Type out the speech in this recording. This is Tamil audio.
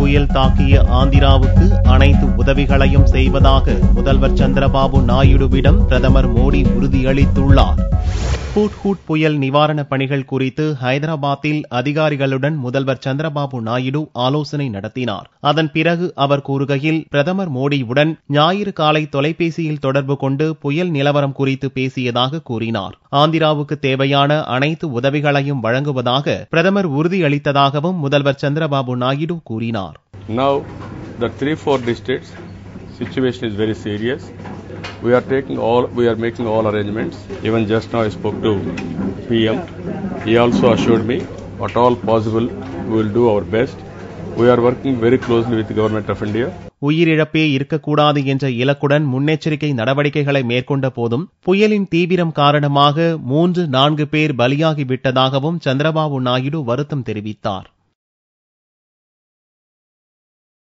புயல் தாக்கிய ஆந்திராவுக்கு அனைத்து உதவிகளையும் செய்வதாக முதல்வர் சந்திரபாபு நாயுடுவிடம் பிரதமர் மோடி உறுதியளித்துள்ளார். ஹூட் புயல் நிவாரணப் பணிகள் குறித்து ஹைதராபாத்தில் அதிகாரிகளுடன் முதல்வர் சந்திரபாபு நாயுடு ஆலோசனை நடத்தினார். அதன் பிறகு அவர் கூறுகையில், பிரதமர் மோடியுடன் ஞாயிறு காலை தொலைபேசியில் தொடர்பு கொண்டு புயல் நிலவரம் குறித்து பேசியதாக கூறினார். ஆந்திராவுக்கு தேவையான அனைத்து உதவிகளையும் வழங்குவதாக பிரதமர் உறுதியளித்ததாகவும் முதல்வர் சந்திரபாபு நாயுடு கூறினார். Now, the 3-4 districts situation is very serious. We are making all arrangements. Even just now I spoke to PM. He also assured me what all possible we will do our best. We are working very closely with the government of India. உயிரிழப்பே இருக்கக்கூடாது என்ற இலக்குடன் முன்னெச்சரிக்கை நடவடிக்கைகளை மேற்கொண்ட போதும் புயலின் தீவிரம் காரணமாக 3-4 பேர் பலியாகிவிட்டதாகவும் சந்திரபாபு நாயுடு வருத்தம் தெரிவித்தார்.